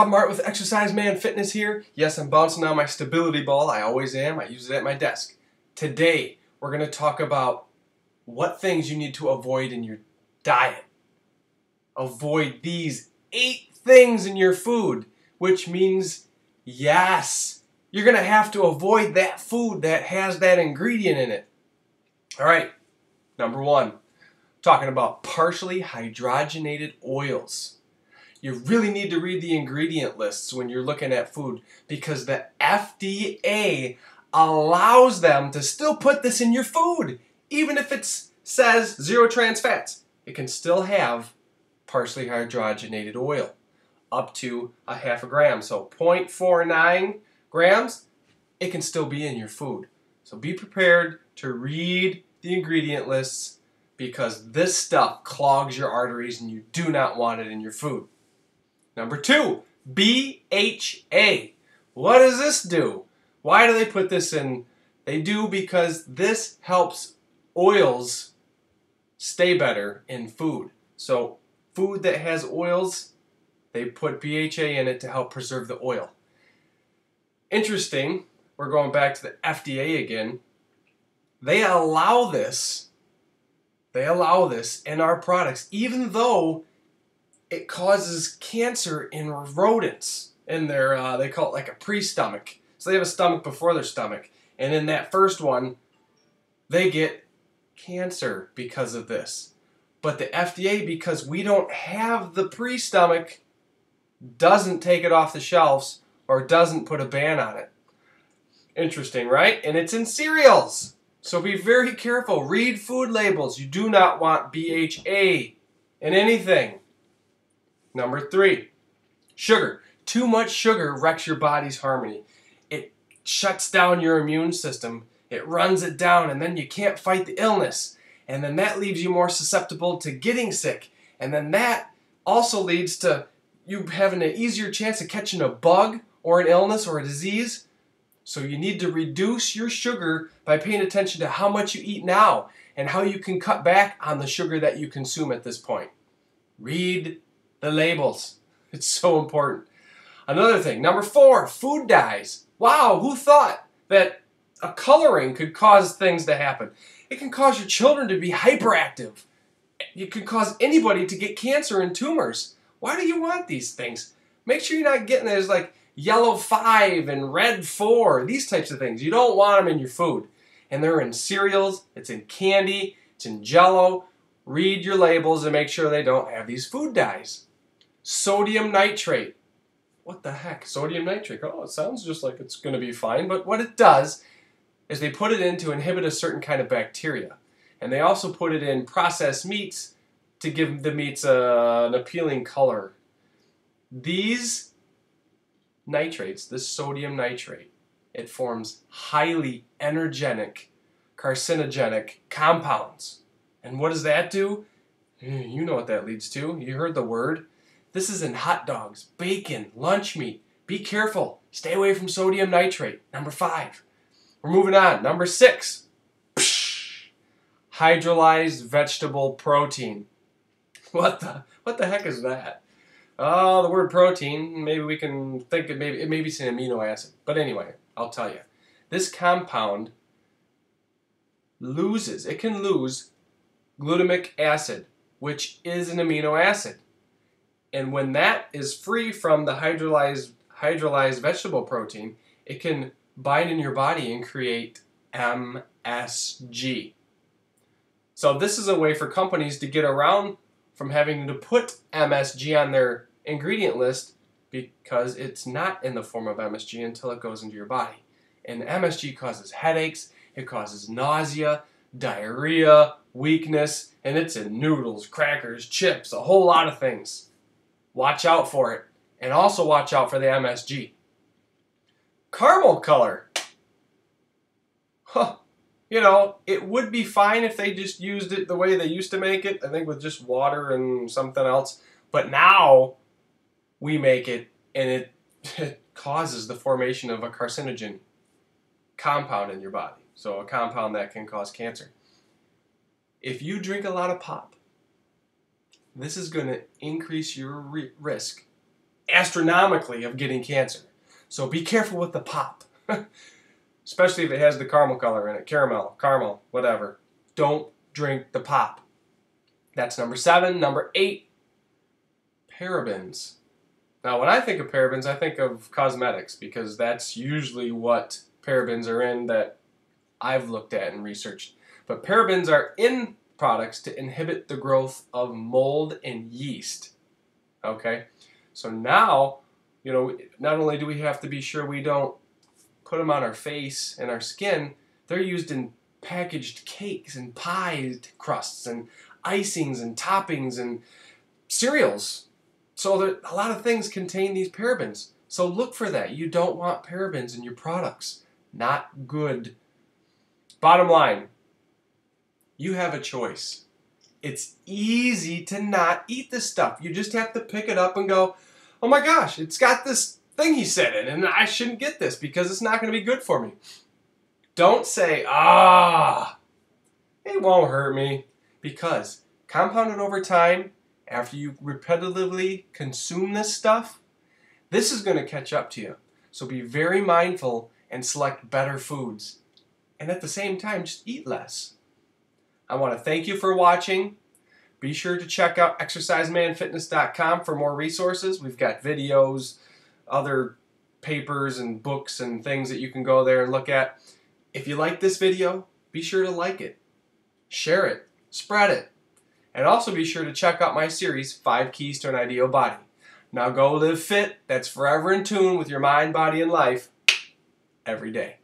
Rob Mart with Exercise Man Fitness here. Yes, I'm bouncing on my stability ball. I always am. I use it at my desk. Today, we're going to talk about what things you need to avoid in your diet. Avoid these 8 things in your food, which means, yes, you're going to have to avoid that food that has that ingredient in it. All right, number 1, talking about partially hydrogenated oils. You really need to read the ingredient lists when you're looking at food because the FDA allows them to still put this in your food. Even if it says 0 trans fats, it can still have partially hydrogenated oil up to a half a gram. So 0.49 grams, it can still be in your food. So be prepared to read the ingredient lists because this stuff clogs your arteries and you do not want it in your food. Number 2, BHA. What does this do? Why do they put this in? They do because this helps oils stay better in food. So food that has oils, they put BHA in it to help preserve the oil. Interesting, we're going back to the FDA again. They allow this in our products, even though it causes cancer in rodents in their, they call it like a pre-stomach. So they have a stomach before their stomach. And in that first one, they get cancer because of this. But the FDA, because we don't have the pre-stomach, doesn't take it off the shelves or doesn't put a ban on it. Interesting, right? And it's in cereals. So be very careful. Read food labels. You do not want BHA in anything. Number 3, sugar. Too much sugar wrecks your body's harmony. It shuts down your immune system. It runs it down, and then you can't fight the illness. And then that leaves you more susceptible to getting sick. And then that also leads to you having an easier chance of catching a bug or an illness or a disease. So you need to reduce your sugar by paying attention to how much you eat now and how you can cut back on the sugar that you consume at this point. Read the labels. It's so important. Another thing, number 4, food dyes. Wow, who thought that a coloring could cause things to happen? It can cause your children to be hyperactive. It can cause anybody to get cancer and tumors. Why do you want these things? Make sure you're not getting there's like yellow 5 and red 4, these types of things. You don't want them in your food. And they're in cereals, it's in candy, it's in Jell-O. Read your labels and make sure they don't have these food dyes. Sodium nitrate. What the heck? Sodium nitrate. Oh, it sounds just like it's going to be fine. But what it does is they put it in to inhibit a certain kind of bacteria. And they also put it in processed meats to give the meats an appealing color. These nitrates, this sodium nitrate, it forms highly energetic, carcinogenic compounds. And what does that do? You know what that leads to. You heard the word. This is in hot dogs, bacon, lunch meat. Be careful. Stay away from sodium nitrate. Number 5. We're moving on. Number 6. Hydrolyzed vegetable protein. What the heck is that? Oh, the word protein. Maybe we can think maybe it's an amino acid. But anyway, I'll tell you. This compound it can lose glutamic acid, which is an amino acid. And when that is free from the hydrolyzed vegetable protein, it can bind in your body and create MSG. So this is a way for companies to get around from having to put MSG on their ingredient list because it's not in the form of MSG until it goes into your body. And MSG causes headaches, it causes nausea, diarrhea, weakness, and it's in noodles, crackers, chips, a whole lot of things. Watch out for it. And also watch out for the MSG. Caramel color. Huh. You know, it would be fine if they just used it the way they used to make it. I think with just water and something else. But now we make it and it causes the formation of a carcinogen compound in your body. So a compound that can cause cancer. If you drink a lot of pop, this is going to increase your risk astronomically of getting cancer. So be careful with the pop. Especially if it has the caramel color in it. Caramel, whatever. Don't drink the pop. That's number 7. Number 8, parabens. Now, when I think of parabens, I think of cosmetics because that's usually what parabens are in that I've looked at and researched. But parabens are in products to inhibit the growth of mold and yeast. Okay? So now, you know, not only do we have to be sure we don't put them on our face and our skin, they're used in packaged cakes and pie crusts and icings and toppings and cereals. So that a lot of things contain these parabens. So look for that. You don't want parabens in your products. Not good. Bottom line, you have a choice. It's easy to not eat this stuff. You just have to pick it up and go, oh my gosh, it's got this thing he said in it, and I shouldn't get this because it's not going to be good for me. Don't say, it won't hurt me. Because compounded over time, after you repetitively consume this stuff, this is going to catch up to you. So be very mindful and select better foods. And at the same time, just eat less. I want to thank you for watching. Be sure to check out exercisemanfitness.com for more resources. We've got videos, other papers and books and things that you can go there and look at. If you like this video, be sure to like it, share it, spread it. And also be sure to check out my series, 5 Keys to an Ideal Body. Now go live fit. That's forever in tune with your mind, body, and life every day.